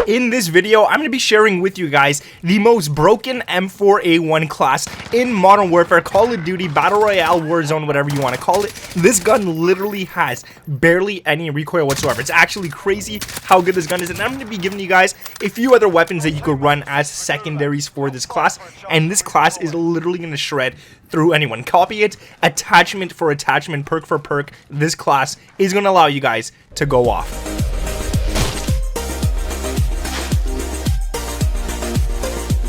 In this video, I'm going to be sharing with you guys the most broken M4A1 class in Modern Warfare, Call of Duty, Battle Royale, Warzone, whatever you want to call it. This gun literally has barely any recoil whatsoever. It's actually crazy how good this gun is, and I'm going to be giving you guys a few other weapons that you could run as secondaries for this class, and this class is literally going to shred through anyone. Copy it, attachment for attachment, perk for perk. This class is going to allow you guys to go off.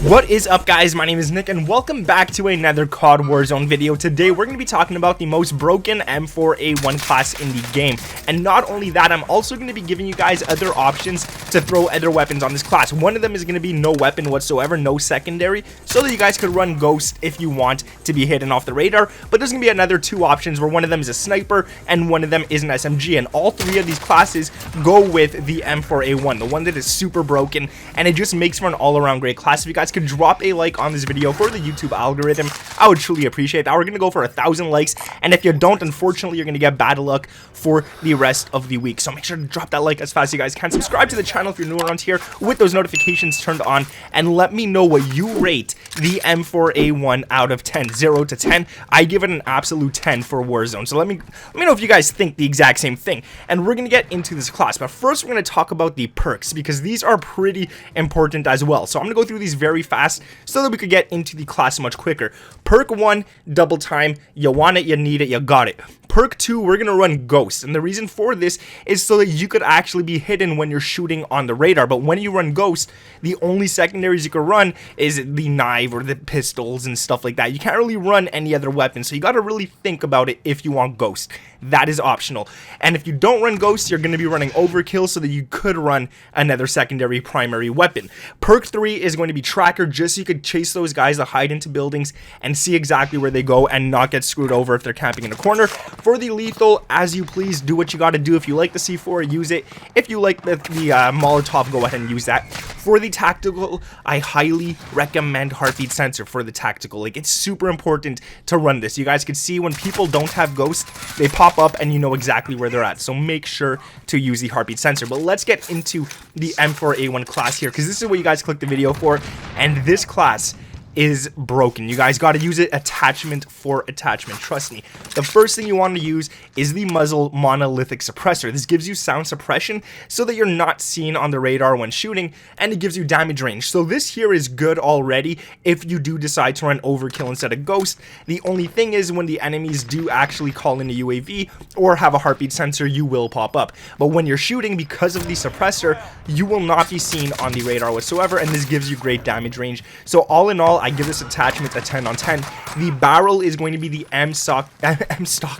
What is up, guys? My name is Nick and welcome back to another COD Warzone video. Today we're going to be talking about the most broken M4A1 class in the game, and not only that, I'm also going to be giving you guys other options to throw other weapons on this class. One of them is going to be no weapon whatsoever, no secondary, so that you guys could run Ghost if you want to be hidden off the radar. But there's going to be another two options where one of them is a sniper and one of them is an SMG, and all three of these classes go with the M4A1, the one that is super broken, and it just makes for an all-around great class. If you guys could drop a like on this video for the YouTube algorithm, I would truly appreciate that. We're gonna go for 1,000 likes, and if you don't, unfortunately, you're gonna get bad luck for the rest of the week. So make sure to drop that like as fast as you guys can. Subscribe to the channel if you're new around here with those notifications turned on, and let me know what you rate the M4A1 out of 10. 0 to 10, I give it an absolute 10 for Warzone. So let me know if you guys think the exact same thing, and we're gonna get into this class. But first, we're gonna talk about the perks, because these are pretty important as well. So I'm gonna go through these very fast so that we could get into the class much quicker. Perk 1, double time. You want it, you need it, you got it. Perk 2, we're going to run Ghost, and the reason for this is so that you could actually be hidden when you're shooting on the radar. But when you run Ghost, the only secondaries you can run is the knife or the pistols and stuff like that. You can't really run any other weapon, so you got to really think about it if you want Ghost. That is optional. And if you don't run Ghost, you're going to be running Overkill so that you could run another secondary primary weapon. Perk 3 is going to be Tracker, just so you could chase those guys that hide into buildings and see exactly where they go and not get screwed over if they're camping in a corner. For the lethal, as you please, do what you got to do. If you like the C4, use it. If you like the Molotov, go ahead and use that. For the tactical, I highly recommend heartbeat sensor for the tactical. Like, it's super important to run this. You guys can see when people don't have Ghost, they pop up and you know exactly where they're at. So make sure to use the heartbeat sensor. But let's get into the M4A1 class here, because this is what you guys clicked the video for, and this class is broken. You guys got to use it attachment for attachment. Trust me. The first thing you want to use is the muzzle monolithic suppressor. This gives you sound suppression so that you're not seen on the radar when shooting, and it gives you damage range. So this here is good already if you do decide to run Overkill instead of Ghost. The only thing is when the enemies do actually call in a UAV or have a heartbeat sensor, you will pop up. But when you're shooting, because of the suppressor, you will not be seen on the radar whatsoever, and this gives you great damage range. So all in all, I give this attachment a 10 on 10. The barrel is going to be the M-Stock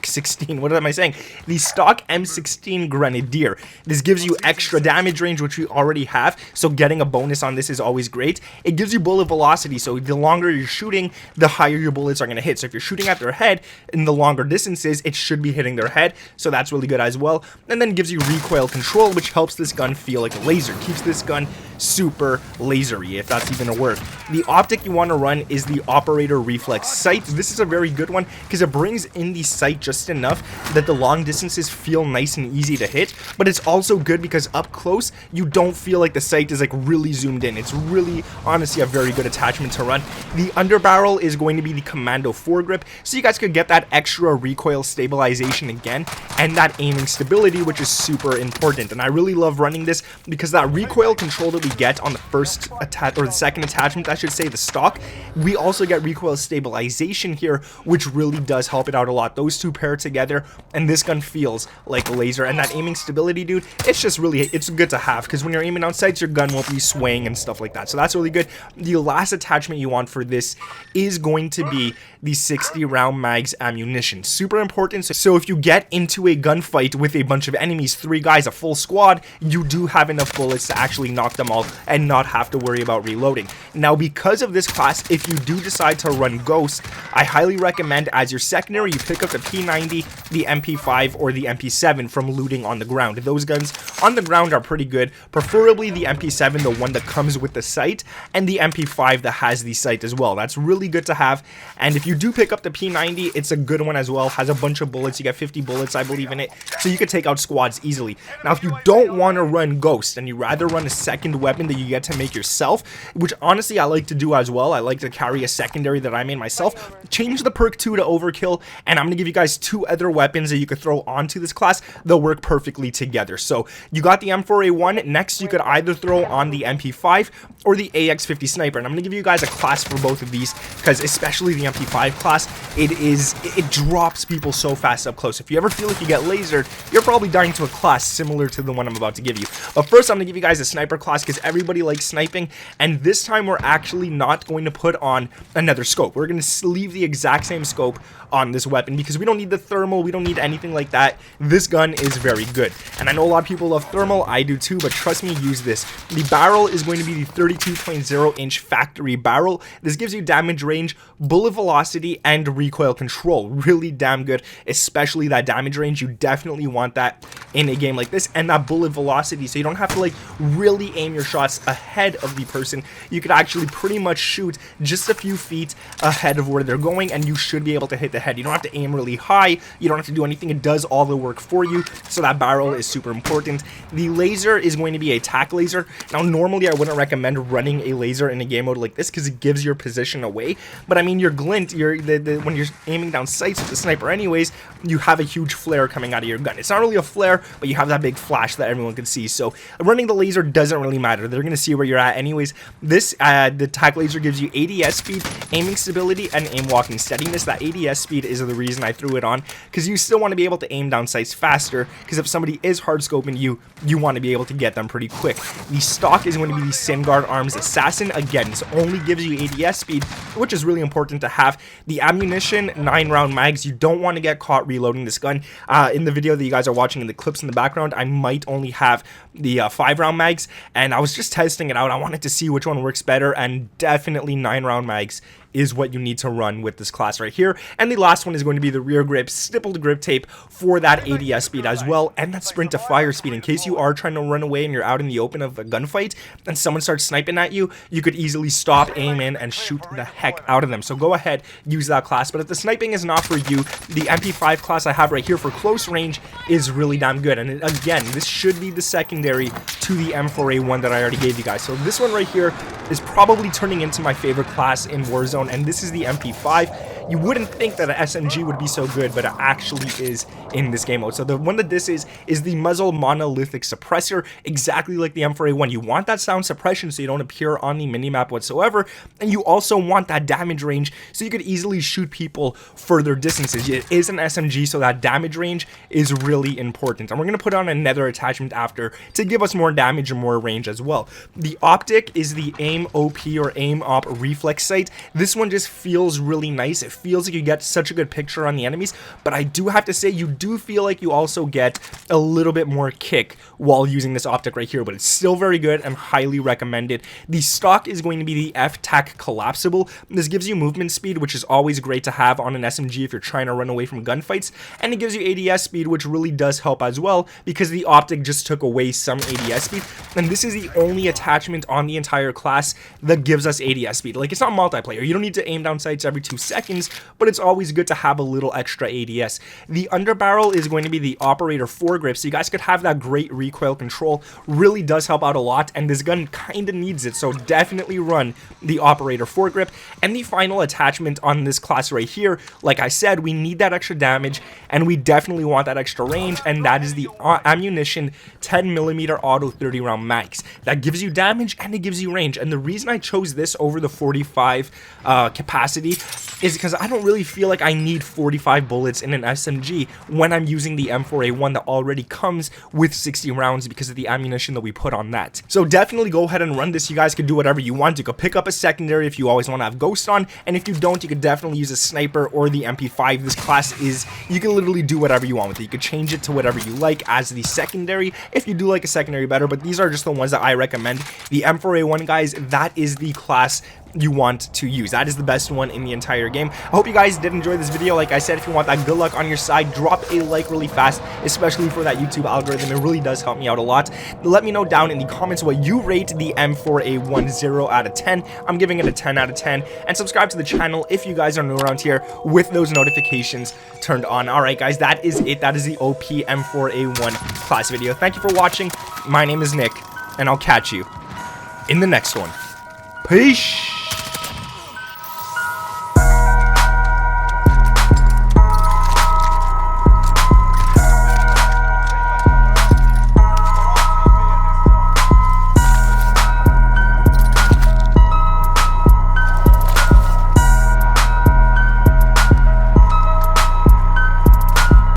16. What am I saying? The stock M16 Grenadier. This gives you extra damage range, which we already have, so getting a bonus on this is always great. It gives you bullet velocity, so the longer you're shooting, the higher your bullets are going to hit. So if you're shooting at their head in the longer distances, it should be hitting their head, so that's really good as well. And then gives you recoil control, which helps this gun feel like a laser. Keeps this gun super lasery, if that's even a word. The optic you want to run is the operator reflex sight. This is a very good one because it brings in the sight just enough that the long distances feel nice and easy to hit, but it's also good because up close you don't feel like the sight is like really zoomed in. It's really honestly a very good attachment to run. The underbarrel is going to be the commando foregrip, so you guys could get that extra recoil stabilization again and that aiming stability, which is super important. And I really love running this because that recoil control that we get on the first attach, or the second attachment I should say, the stock, we also get recoil stabilization here, which really does help it out a lot. Those two pair together and this gun feels like a laser. And that aiming stability, dude, it's just really, it's good to have, because when you're aiming on sights, your gun won't be swaying and stuff like that. So that's really good. The last attachment you want for this is going to be the 60 round mags ammunition. Super important. So if you get into a gunfight with a bunch of enemies, 3 guys, a full squad, you do have enough bullets to actually knock them all and not have to worry about reloading. Now, because of this class class, if you do decide to run Ghost, I highly recommend as your secondary you pick up the P90, the MP5, or the MP7 from looting on the ground. Those guns on the ground are pretty good, preferably the MP7, the one that comes with the sight, and the MP5 that has the sight as well. That's really good to have. And if you do pick up the P90, it's a good one as well. Has a bunch of bullets. You get 50 bullets, I believe, in it, so you can take out squads easily. Now, if you don't want to run Ghost and you rather run a second weapon that you get to make yourself, which honestly I like to do as well, I like to carry a secondary that I made myself, change the perk 2 to Overkill, and I'm going to give you guys 2 other weapons that you could throw onto this class. They'll work perfectly together. So you got the M4A1. Next, you could either throw on the MP5 or the AX50 Sniper, and I'm going to give you guys a class for both of these, because especially the MP5 class, it drops people so fast up close. If you ever feel like you get lasered, you're probably dying to a class similar to the one I'm about to give you. But first, I'm going to give you guys a sniper class because everybody likes sniping, and this time we're actually not going to put on another scope. We're going to leave the exact same scope on this weapon because we don't need the thermal, we don't need anything like that. This gun is very good, and I know a lot of people love thermal, I do too, but trust me, use this. The barrel is going to be the 32.0 inch factory barrel. This gives you damage range, bullet velocity, and recoil control. Really damn good, especially that damage range. You definitely want that in a game like this, and that bullet velocity, so you don't have to like really aim your shots ahead of the person. You could actually pretty much shoot just a few feet ahead of where they're going, and you should be able to hit the head. You don't have to aim really high, you don't have to do anything, it does all the work for you, so that barrel is super important. The laser is going to be a tack laser. Now normally I wouldn't recommend running a laser in a game mode like this because it gives your position away, but I mean your glint, when you're aiming down sights with the sniper anyways, you have a huge flare coming out of your gun. It's not really a flare, but you have that big flash that everyone can see, so running the laser doesn't really matter. They're going to see where you're at anyways. This the tack laser gives you ADS speed, aiming stability, and aim walking steadiness. That ADS speed is the reason I threw it on, because you still want to be able to aim down sights faster, because if somebody is hard scoping you, you want to be able to get them pretty quick. The stock is going to be the Singard Arms Assassin. Again, this only gives you ADS speed, which is really important to have. The ammunition, 9-round mags. You don't want to get caught reloading this gun. In the video that you guys are watching in the clips in the background, I might only have the 5-round mags, and I was just testing it out. I wanted to see which one works better, and definitely 9-round mags is what you need to run with this class right here. And the last one is going to be the rear grip stippled grip tape for that ADS speed as well, and that sprint to fire speed. In case you are trying to run away and you're out in the open of a gunfight and someone starts sniping at you, you could easily stop, aim in, and shoot the heck out of them. So go ahead, use that class. But if the sniping is not for you, the MP5 class I have right here for close range is really damn good. And again, this should be the secondary to the M4A1 that I already gave you guys. So this one right here is probably turning into my favorite class in Warzone, and this is the MP5. You wouldn't think that an SMG would be so good, but it actually is in this game mode. So the one that this is the muzzle monolithic suppressor, exactly like the M4A1. You want that sound suppression so you don't appear on the minimap whatsoever, and you also want that damage range so you could easily shoot people further distances. It is an SMG, so that damage range is really important. And we're going to put on another attachment after to give us more damage and more range as well. The optic is the aim OP or aim op reflex sight. This one just feels really nice. It feels like you get such a good picture on the enemies, but I do have to say you do feel like you also get a little bit more kick while using this optic right here, but it's still very good and highly recommended. The stock is going to be the F-Tac collapsible. This gives you movement speed, which is always great to have on an SMG if you're trying to run away from gunfights, and it gives you ADS speed, which really does help as well because the optic just took away some ADS speed, and this is the only attachment on the entire class that gives us ADS speed. Like, it's not multiplayer, you don't need to aim down sights every 2 seconds, but it's always good to have a little extra ADS. The underbarrel is going to be the operator foregrip, so you guys could have that great recoil control. Really does help out a lot, and this gun kind of needs it, so definitely run the operator foregrip. And the final attachment on this class right here, like I said, we need that extra damage, and we definitely want that extra range, and that is the ammunition 10mm auto 30-round mags. That gives you damage and it gives you range, and the reason I chose this over the 45 capacity is because I don't really feel like I need 45 bullets in an SMG when I'm using the M4A1 that already comes with 60 rounds because of the ammunition that we put on that. So definitely go ahead and run this. You guys could do whatever you want. You could pick up a secondary if you always want to have Ghost on, and if you don't, you could definitely use a sniper or the MP5. This class is, you can literally do whatever you want with it. You could change it to whatever you like as the secondary if you do like a secondary better, but these are just the ones that I recommend. the M4A1, guys, that is the class you want to use. That is the best one in the entire game. I hope you guys did enjoy this video. Like I said, if you want that good luck on your side, drop a like really fast, especially for that YouTube algorithm. It really does help me out a lot. Let me know down in the comments what you rate the M4A1 0 out of 10. I'm giving it a 10 out of 10. And subscribe to the channel if you guys are new around here with those notifications turned on. Alright guys, that is it. That is the OP M4A1 class video. Thank you for watching. My name is Nick, and I'll catch you in the next one. Peace!